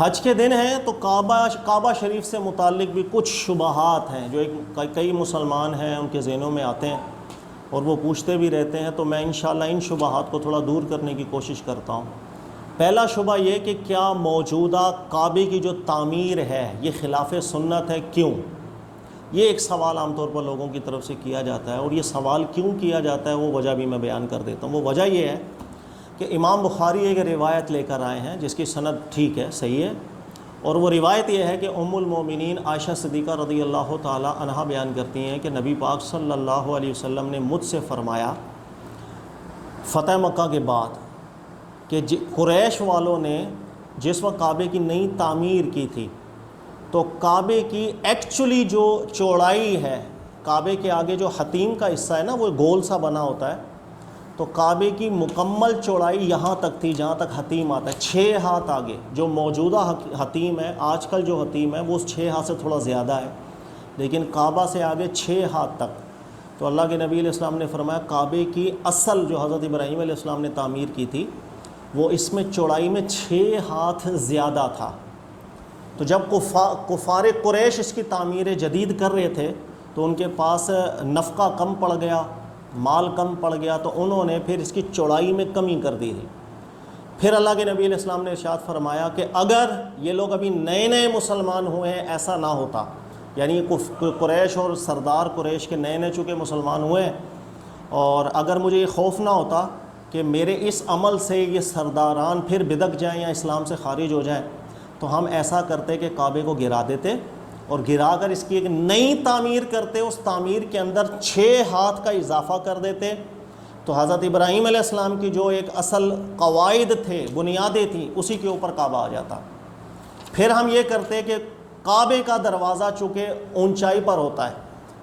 حج کے دن ہیں تو کعبہ شریف سے متعلق بھی کچھ شبہات ہیں جو کئی مسلمان ہیں ان کے ذہنوں میں آتے ہیں اور وہ پوچھتے بھی رہتے ہیں، تو میں انشاءاللہ ان شبہات کو تھوڑا دور کرنے کی کوشش کرتا ہوں۔ پہلا شبہ یہ کہ کیا موجودہ کعبے کی جو تعمیر ہے یہ خلاف سنت ہے، کیوں؟ یہ ایک سوال عام طور پر لوگوں کی طرف سے کیا جاتا ہے، اور یہ سوال کیوں کیا جاتا ہے وہ وجہ بھی میں بیان کر دیتا ہوں۔ وہ وجہ یہ ہے کہ امام بخاری ایک روایت لے کر آئے ہیں جس کی سند ٹھیک ہے، صحیح ہے، اور وہ روایت یہ ہے کہ ام المومنین عائشہ صدیقہ رضی اللہ تعالی عنہا بیان کرتی ہیں کہ نبی پاک صلی اللہ علیہ وسلم نے مجھ سے فرمایا فتح مکہ کے بعد کہ قریش والوں نے جس وقت کعبے کی نئی تعمیر کی تھی تو کعبے کی ایکچولی جو چوڑائی ہے، کعبے کے آگے جو حتیم کا حصہ ہے نا وہ گول سا بنا ہوتا ہے، تو کعبے کی مکمل چوڑائی یہاں تک تھی جہاں تک حتیم آتا ہے، 6 ہاتھ آگے۔ جو موجودہ حتیم ہے، آج کل جو حتیم ہے وہ 6 ہاتھ سے تھوڑا زیادہ ہے، لیکن کعبہ سے آگے 6 ہاتھ تک۔ تو اللہ کے نبی علیہ السلام نے فرمایا کعبے کی اصل جو حضرت ابراہیم علیہ السلام نے تعمیر کی تھی وہ اس میں چوڑائی میں 6 ہاتھ زیادہ تھا۔ تو جب کفار قریش اس کی تعمیر جدید کر رہے تھے تو ان کے پاس نفقہ کم پڑ گیا، مال کم پڑ گیا، تو انہوں نے پھر اس کی چوڑائی میں کمی کر دی تھی۔ پھر اللہ کے نبی علیہ السلام نے ارشاد فرمایا کہ اگر یہ لوگ ابھی نئے نئے مسلمان ہوئے ہیں ایسا نہ ہوتا، یعنی قریش اور سردار قریش کے نئے نئے چونکہ مسلمان ہوئے ہیں، اور اگر مجھے یہ خوف نہ ہوتا کہ میرے اس عمل سے یہ سرداران پھر بدک جائیں یا اسلام سے خارج ہو جائیں، تو ہم ایسا کرتے کہ کعبے کو گرا دیتے اور گرا کر اس کی ایک نئی تعمیر کرتے، اس تعمیر کے اندر 6 ہاتھ کا اضافہ کر دیتے، تو حضرت ابراہیم علیہ السلام کی جو ایک اصل قواعد تھے، بنیادیں تھیں، اسی کے اوپر کعبہ آ جاتا۔ پھر ہم یہ کرتے کہ کعبے کا دروازہ چونکہ اونچائی پر ہوتا ہے،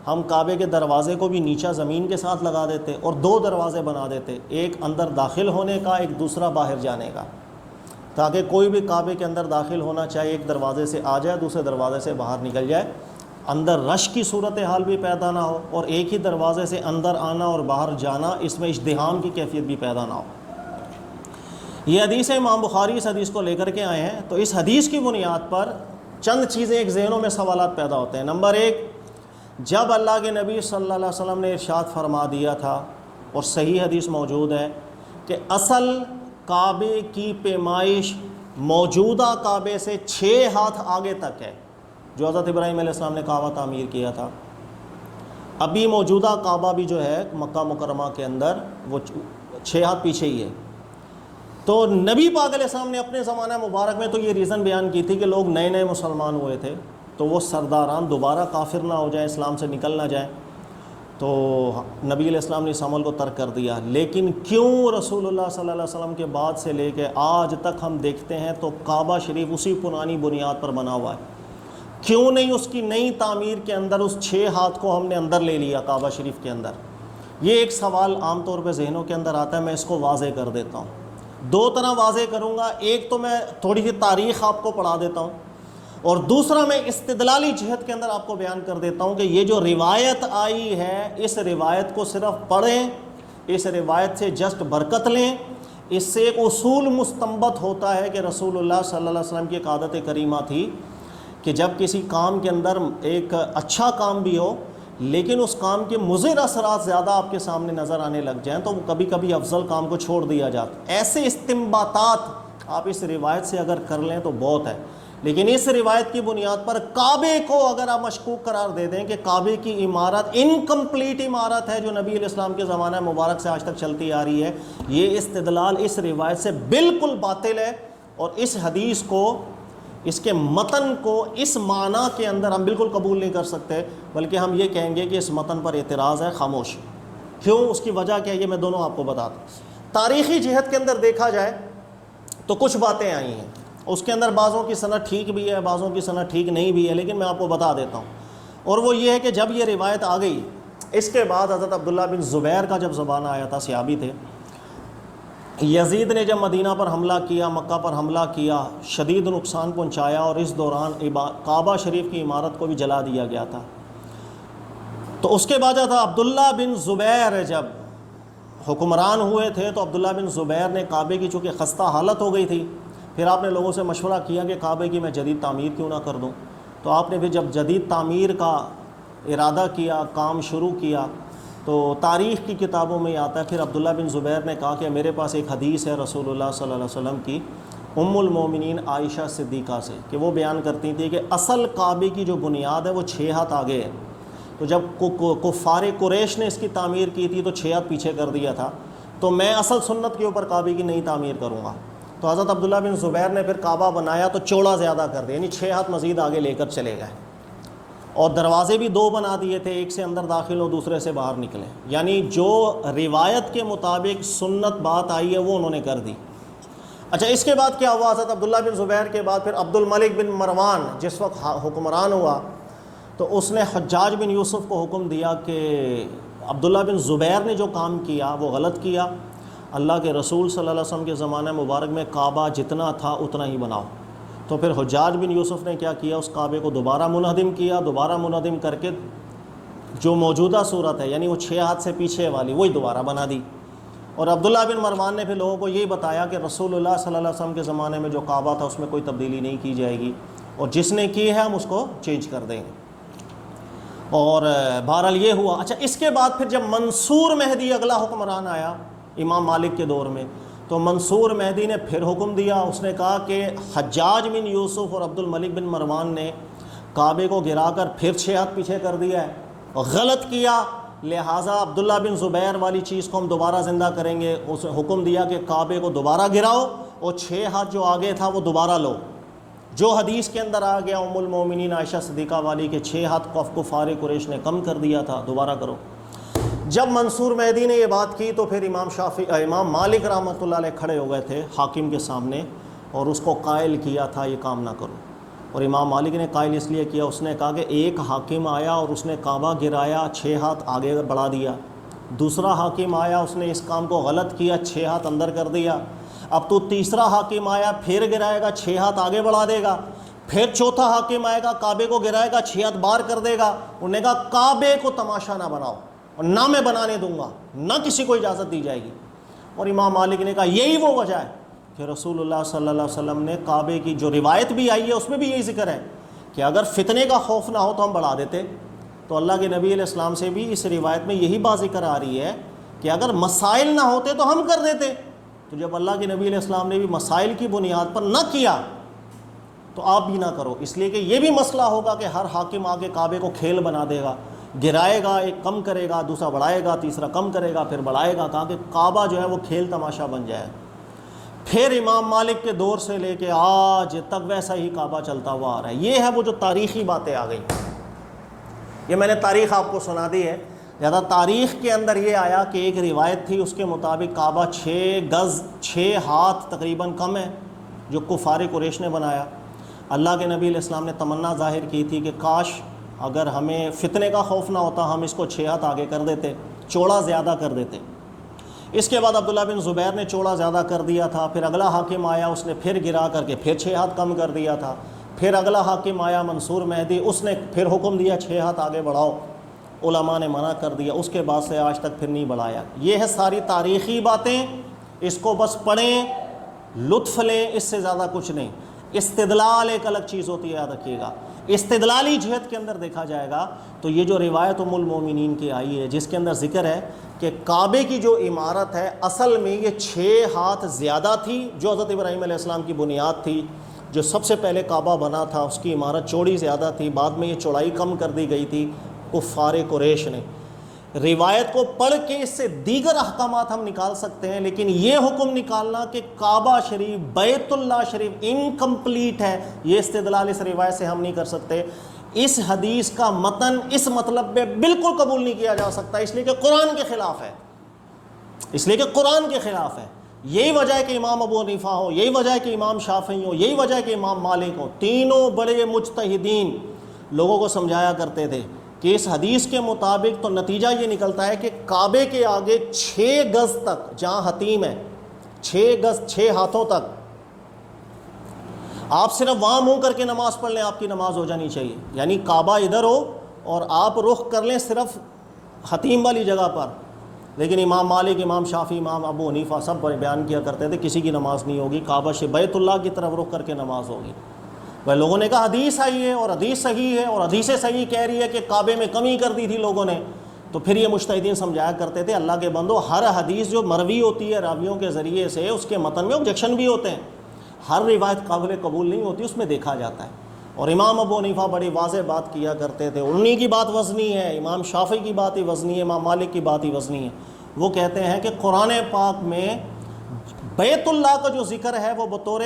ہم کعبے کے دروازے کو بھی نیچا زمین کے ساتھ لگا دیتے اور 2 دروازے بنا دیتے، ایک اندر داخل ہونے کا، ایک دوسرا باہر جانے کا، تاکہ کوئی بھی کعبے کے اندر داخل ہونا چاہے ایک دروازے سے آ جائے، دوسرے دروازے سے باہر نکل جائے، اندر رش کی صورتحال بھی پیدا نہ ہو، اور ایک ہی دروازے سے اندر آنا اور باہر جانا اس میں ازدحام کی کیفیت بھی پیدا نہ ہو۔ یہ حدیث امام بخاری اس حدیث کو لے کر کے آئے ہیں، تو اس حدیث کی بنیاد پر چند چیزیں ایک ذہنوں میں سوالات پیدا ہوتے ہیں۔ نمبر 1، جب اللہ کے نبی صلی اللہ علیہ وسلم نے ارشاد فرما دیا تھا، اور صحیح حدیث موجود ہے کہ اصل کعبے کی پیمائش موجودہ کعبے سے 6 ہاتھ آگے تک ہے، جو حضرت ابراہیم علیہ السلام نے کعبہ تعمیر کیا تھا۔ ابھی موجودہ کعبہ بھی جو ہے مکہ مکرمہ کے اندر وہ 6 ہاتھ پیچھے ہی ہے۔ تو نبی پاک علیہ السلام نے اپنے زمانہ مبارک میں تو یہ ریزن بیان کی تھی کہ لوگ نئے نئے مسلمان ہوئے تھے، تو وہ سرداران دوبارہ کافر نہ ہو جائیں، اسلام سے نکل نہ جائیں، تو نبی علیہ السلام نے اس عمل کو ترک کر دیا۔ لیکن کیوں رسول اللہ صلی اللہ علیہ وسلم کے بعد سے لے کے آج تک ہم دیکھتے ہیں تو کعبہ شریف اسی پرانی بنیاد پر بنا ہوا ہے؟ کیوں نہیں اس کی نئی تعمیر کے اندر اس 6 ہاتھ کو ہم نے اندر لے لیا کعبہ شریف کے اندر؟ یہ ایک سوال عام طور پہ ذہنوں کے اندر آتا ہے، میں اس کو واضح کر دیتا ہوں۔ 2 طرح واضح کروں گا، ایک تو میں تھوڑی سی تاریخ آپ کو پڑھا دیتا ہوں، اور دوسرا میں استدلالی جہت کے اندر آپ کو بیان کر دیتا ہوں کہ یہ جو روایت آئی ہے اس روایت کو صرف پڑھیں، اس روایت سے جسٹ برکت لیں۔ اس سے ایک اصول مستنبط ہوتا ہے کہ رسول اللہ صلی اللہ علیہ وسلم کی ایک عادت کریمہ تھی کہ جب کسی کام کے اندر ایک اچھا کام بھی ہو لیکن اس کام کے مضر اثرات زیادہ آپ کے سامنے نظر آنے لگ جائیں تو کبھی کبھی افضل کام کو چھوڑ دیا جاتا۔ ایسے استنباطات آپ اس روایت سے اگر کر لیں تو بہت ہے، لیکن اس روایت کی بنیاد پر کعبے کو اگر آپ مشکوک قرار دے دیں کہ کعبے کی عمارت انکمپلیٹ عمارت ہے جو نبی علیہ السلام کے زمانہ مبارک سے آج تک چلتی آ رہی ہے، یہ استدلال اس روایت سے بالکل باطل ہے، اور اس حدیث کو، اس کے متن کو اس معنی کے اندر ہم بالکل قبول نہیں کر سکتے، بلکہ ہم یہ کہیں گے کہ اس متن پر اعتراض ہے، خاموش۔ کیوں؟ اس کی وجہ کیا ہے یہ میں دونوں آپ کو بتاتا ہوں۔ تاریخی جہت کے اندر دیکھا جائے تو کچھ باتیں آئی ہیں، اس کے اندر بعضوں کی سند ٹھیک بھی ہے، بعضوں کی سند ٹھیک نہیں بھی ہے، لیکن میں آپ کو بتا دیتا ہوں۔ اور وہ یہ ہے کہ جب یہ روایت آ گئی، اس کے بعد حضرت عبداللہ بن زبیر کا جب زمانہ آیا تھا، صحابی تھے، یزید نے جب مدینہ پر حملہ کیا، مکہ پر حملہ کیا، شدید نقصان پہنچایا، اور اس دوران کعبہ شریف کی عمارت کو بھی جلا دیا گیا تھا۔ تو اس کے بعد تھا عبداللہ بن زبیر جب حکمران ہوئے تھے، تو عبداللہ بن زبیر نے کعبے کی چونکہ خستہ حالت ہو گئی تھی، پھر آپ نے لوگوں سے مشورہ کیا کہ کعبے کی میں جدید تعمیر کیوں نہ کر دوں. تو آپ نے پھر جب جدید تعمیر کا ارادہ کیا, کام شروع کیا, تو تاریخ کی کتابوں میں آتا ہے پھر عبداللہ بن زبیر نے کہا کہ میرے پاس ایک حدیث ہے رسول اللہ صلی اللہ علیہ وسلم کی ام المومنین عائشہ صدیقہ سے, کہ وہ بیان کرتی تھی کہ اصل کعبے کی جو بنیاد ہے وہ 6 ہاتھ آگے ہے. تو جب کفار قریش نے اس کی تعمیر کی تھی تو 6 ہاتھ پیچھے کر دیا تھا, تو میں اصل سنت کے اوپر کعبے کی نئی تعمیر کروں گا. تو حضرت عبداللہ بن زبیر نے پھر کعبہ بنایا تو چوڑا زیادہ کر دیا, یعنی 6 ہاتھ مزید آگے لے کر چلے گئے, اور دروازے بھی 2 بنا دیے تھے, ایک سے اندر داخل ہو دوسرے سے باہر نکلیں. یعنی جو روایت کے مطابق سنت بات آئی ہے وہ انہوں نے کر دی. اچھا, اس کے بعد کیا ہوا؟ حضرت عبداللہ بن زبیر کے بعد پھر عبد الملک بن مروان جس وقت حکمران ہوا, تو اس نے حجاج بن یوسف کو حکم دیا کہ عبداللہ بن زبیر نے جو کام کیا وہ غلط کیا, اللہ کے رسول صلی اللہ علیہ وسلم کے زمانہ مبارک میں کعبہ جتنا تھا اتنا ہی بناؤ. تو پھر حجاج بن یوسف نے کیا کیا, اس کعبے کو دوبارہ منہدم کیا, دوبارہ منہدم کر کے جو موجودہ صورت ہے یعنی وہ 6 ہاتھ سے پیچھے والی وہی دوبارہ بنا دی. اور عبداللہ بن مروان نے پھر لوگوں کو یہی بتایا کہ رسول اللہ صلی اللہ علیہ وسلم کے زمانے میں جو کعبہ تھا اس میں کوئی تبدیلی نہیں کی جائے گی, اور جس نے کی ہے ہم اس کو چینج کر دیں گے. اور بہرحال یہ ہوا. اچھا, اس کے بعد پھر جب منصور مہدی اگلا حکمران آیا امام مالک کے دور میں, تو منصور مہدی نے پھر حکم دیا, اس نے کہا کہ حجاج بن یوسف اور عبد الملک بن مروان نے کعبے کو گرا کر پھر 6 ہاتھ پیچھے کر دیا ہے, غلط کیا, لہٰذا عبداللہ بن زبیر والی چیز کو ہم دوبارہ زندہ کریں گے. اس نے حکم دیا کہ کعبے کو دوبارہ گراؤ اور 6 ہاتھ جو آگے تھا وہ دوبارہ لو, جو حدیث کے اندر آ گیا ام المومنین عائشہ صدیقہ والی کے 6 ہاتھ کفار قریش نے کم کر دیا تھا, دوبارہ کرو. جب منصور مہدی نے یہ بات کی تو پھر امام مالک رحمۃ اللہ علیہ کھڑے ہو گئے تھے حاکم کے سامنے, اور اس کو قائل کیا تھا یہ کام نہ کرو. اور امام مالک نے قائل اس لیے کیا, اس نے کہا کہ ایک حاکم آیا اور اس نے کعبہ گرایا, 6 ہاتھ آگے بڑھا دیا. دوسرا حاکم آیا, اس نے اس کام کو غلط کیا, 6 ہاتھ اندر کر دیا. اب تو تیسرا حاکم آیا, پھر گرائے گا, 6 ہاتھ آگے بڑھا دے گا. پھر چوتھا حاکم آئے گا, کعبے کو گرائے گا, 6 ہاتھ باہر کر دے گا. انہوں نے کہا کعبے کو تماشا نہ بناؤ, اور نہ میں بنانے دوں گا, نہ کسی کو اجازت دی جائے گی. اور امام مالک نے کہا یہی وہ وجہ ہے کہ رسول اللہ صلی اللہ علیہ وسلم نے کعبے کی جو روایت بھی آئی ہے اس میں بھی یہی ذکر ہے کہ اگر فتنے کا خوف نہ ہو تو ہم بڑھا دیتے. تو اللہ کے نبی علیہ السلام سے بھی اس روایت میں یہی بات ذکر آ رہی ہے کہ اگر مسائل نہ ہوتے تو ہم کر دیتے. تو جب اللہ کے نبی علیہ السلام نے بھی مسائل کی بنیاد پر نہ کیا تو آپ بھی نہ کرو, اس لیے کہ یہ بھی مسئلہ ہوگا کہ ہر حاکم آگے کعبے کو کھیل بنا دے گا, گرائے گا, ایک کم کرے گا, دوسرا بڑھائے گا, تیسرا کم کرے گا, پھر بڑھائے گا. کہا کہ کعبہ جو ہے وہ کھیل تماشا بن جائے. پھر امام مالک کے دور سے لے کے آج تک ویسا ہی کعبہ چلتا ہوا آ رہا ہے. یہ ہے وہ جو تاریخی باتیں آ گئی. یہ میں نے تاریخ آپ کو سنا دی ہے. زیادہ تاریخ کے اندر یہ آیا کہ ایک روایت تھی اس کے مطابق کعبہ 6 گز 6 ہاتھ تقریباً کم ہے جو کفار قریش نے بنایا. اللہ کے نبی علیہ السلام نے تمنا ظاہر کی تھی کہ کاش اگر ہمیں فتنے کا خوف نہ ہوتا ہم اس کو 6 ہاتھ آگے کر دیتے, چوڑا زیادہ کر دیتے. اس کے بعد عبداللہ بن زبیر نے چوڑا زیادہ کر دیا تھا. پھر اگلا حاکم آیا, اس نے پھر گرا کر کے پھر 6 ہاتھ کم کر دیا تھا. پھر اگلا حاکم آیا منصور مہدی, اس نے پھر حکم دیا 6 ہاتھ آگے بڑھاؤ. علماء نے منع کر دیا. اس کے بعد سے آج تک پھر نہیں بڑھایا. یہ ہے ساری تاریخی باتیں, اس کو بس پڑھیں, لطف لیں, اس سے زیادہ کچھ نہیں. استدلال ایک الگ چیز ہوتی ہے, یاد رکھیے گا. استدلالی جہت کے اندر دیکھا جائے گا تو یہ جو روایت ام المومنین کی آئی ہے جس کے اندر ذکر ہے کہ کعبے کی جو عمارت ہے اصل میں یہ 6 ہاتھ زیادہ تھی جو حضرت ابراہیم علیہ السلام کی بنیاد تھی. جو سب سے پہلے کعبہ بنا تھا اس کی عمارت چوڑی زیادہ تھی, بعد میں یہ چوڑائی کم کر دی گئی تھی کفار قریش نے. روایت کو پڑھ کے اس سے دیگر احکامات ہم نکال سکتے ہیں, لیکن یہ حکم نکالنا کہ کعبہ شریف بیت اللہ شریف انکمپلیٹ ہے, یہ استدلال اس روایت سے ہم نہیں کر سکتے. اس حدیث کا متن اس مطلب پہ بالکل قبول نہیں کیا جا سکتا, اس لیے کہ قرآن کے خلاف ہے. اس لیے کہ قرآن کے خلاف ہے. یہی وجہ ہے کہ امام ابو حنیفہ ہو, یہی وجہ ہے کہ امام شافعی ہو, یہی وجہ ہے کہ امام مالک ہو, تینوں بڑے مجتہدین لوگوں کو سمجھایا کرتے تھے کہ اس حدیث کے مطابق تو نتیجہ یہ نکلتا ہے کہ کعبے کے آگے 6 گز تک جہاں حتیم ہے 6 گز 6 ہاتھوں تک آپ صرف وہاں منہ کر کے نماز پڑھ لیں, آپ کی نماز ہو جانی چاہیے. یعنی کعبہ ادھر ہو اور آپ رخ کر لیں صرف حتیم والی جگہ پر, لیکن امام مالک، امام شافعی، امام ابو حنیفہ سب بیان کیا کرتے تھے کسی کی نماز نہیں ہوگی، کعبہ سے بیت اللہ کی طرف رخ کر کے نماز ہوگی۔ وہ لوگوں نے کہا حدیث آئی ہے اور حدیث صحیح ہے اور حدیث صحیح کہہ رہی ہے کہ کعبے میں کمی کر دی تھی لوگوں نے، تو پھر یہ مجتہدین سمجھایا کرتے تھے اللہ کے بندو، ہر حدیث جو مروی ہوتی ہے راویوں کے ذریعے سے، اس کے متن میں آبجیکشن بھی ہوتے ہیں، ہر روایت قابل قبول نہیں ہوتی، اس میں دیکھا جاتا ہے۔ اور امام ابو حنیفہ بڑی واضح بات کیا کرتے تھے، انہی کی بات وزنی ہے، امام شافعی کی بات ہی وزنی ہے، امام مالک کی بات ہی وزنی ہے۔ وہ کہتے ہیں کہ قرآن پاک میں بیت اللہ کا جو ذکر ہے وہ بطور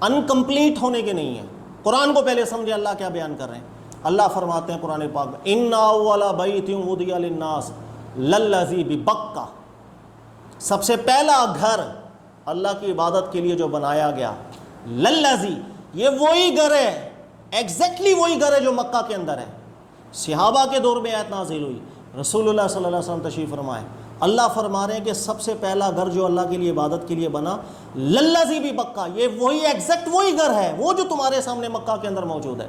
انکمپلیٹ ہونے کے نہیں ہے۔ قرآن کو پہلے سمجھے اللہ کیا بیان کر رہے ہیں۔ اللہ فرماتے ہیں قرآن پاک میں ان اول بیت وضع للناس للذی ببکہ، سب سے پہلا گھر اللہ کی عبادت کے لیے جو بنایا گیا، للذی، یہ وہی گھر ہے، ایگزیکٹلی وہی گھر ہے جو مکہ کے اندر ہے۔ صحابہ کے دور میں آیت نازل ہوئی، رسول اللہ صلی اللہ علیہ وسلم تشریف فرمائے، اللہ فرما رہے ہیں کہ سب سے پہلا گھر جو اللہ کے لیے عبادت کے لیے بنا، للذی ببکہ، یہ وہی ایگزیکٹ وہی گھر ہے، وہ جو تمہارے سامنے مکہ کے اندر موجود ہے۔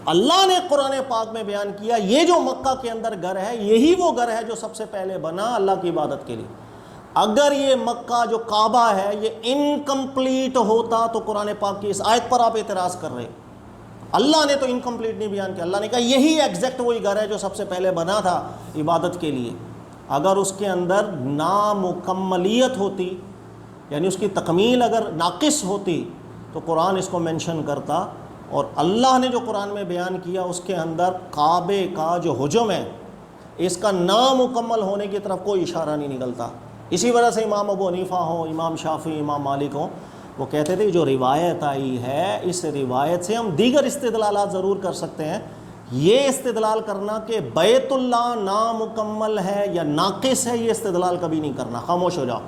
اللہ نے قرآن پاک میں بیان کیا یہ جو مکہ کے اندر گھر ہے، یہی وہ گھر ہے جو سب سے پہلے بنا اللہ کی عبادت کے لیے۔ اگر یہ مکہ جو کعبہ ہے یہ انکمپلیٹ ہوتا تو قرآن پاک کی اس آیت پر آپ اعتراض کر رہے۔ اللہ نے تو انکمپلیٹ نہیں بیان کیا، اللہ نے کہا یہی ایگزیکٹ وہی گھر ہے جو سب سے پہلے بنا تھا عبادت کے لیے۔ اگر اس کے اندر نامکملیت ہوتی، یعنی اس کی تکمیل اگر ناقص ہوتی تو قرآن اس کو مینشن کرتا، اور اللہ نے جو قرآن میں بیان کیا اس کے اندر کعبے کا جو حجم ہے اس کا نامکمل ہونے کی طرف کوئی اشارہ نہیں نکلتا۔ اسی وجہ سے امام ابو حنیفہ ہوں، امام شافعی، امام مالک ہوں، وہ کہتے تھے جو روایت آئی ہے اس روایت سے ہم دیگر استدلالات ضرور کر سکتے ہیں، یہ استدلال کرنا کہ بیت اللہ نامکمل ہے یا ناقص ہے یہ استدلال کبھی نہیں کرنا، خاموش ہو جاؤ،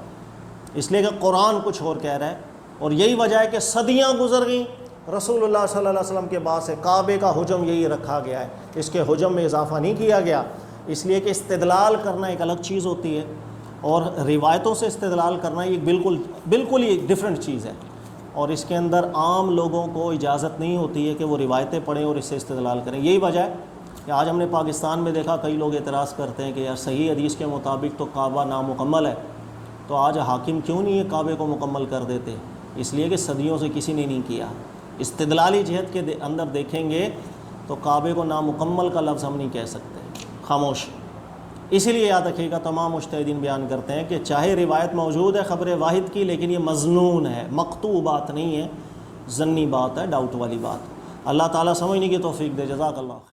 اس لیے کہ قرآن کچھ اور کہہ رہا ہے۔ اور یہی وجہ ہے کہ صدیاں گزر گئیں، رسول اللہ صلی اللہ علیہ وسلم کے بعد سے کعبے کا حجم یہی رکھا گیا ہے، اس کے حجم میں اضافہ نہیں کیا گیا، اس لیے کہ استدلال کرنا ایک الگ چیز ہوتی ہے اور روایتوں سے استدلال کرنا یہ بالکل ہی ڈیفرنٹ چیز ہے، اور اس کے اندر عام لوگوں کو اجازت نہیں ہوتی ہے کہ وہ روایتیں پڑھیں اور اس سے استدلال کریں۔ یہی وجہ ہے کہ آج ہم نے پاکستان میں دیکھا کئی لوگ اعتراض کرتے ہیں کہ یار صحیح حدیث کے مطابق تو کعبہ نامکمل ہے، تو آج حاکم کیوں نہیں ہے کعبے کو مکمل کر دیتے؟ اس لیے کہ صدیوں سے کسی نے نہیں کیا۔ استدلالی جہت کے اندر دیکھیں گے تو کعبے کو نامکمل کا لفظ ہم نہیں کہہ سکتے، خاموش۔ اسی لیے یاد رکھیے گا تمام مجتہدین بیان کرتے ہیں کہ چاہے روایت موجود ہے خبر واحد کی، لیکن یہ مظنون ہے، مقطوع بات نہیں ہے، ظنی بات ہے، ڈاؤٹ والی بات۔ اللہ تعالیٰ سمجھنے کی توفیق دے، جزاک اللہ۔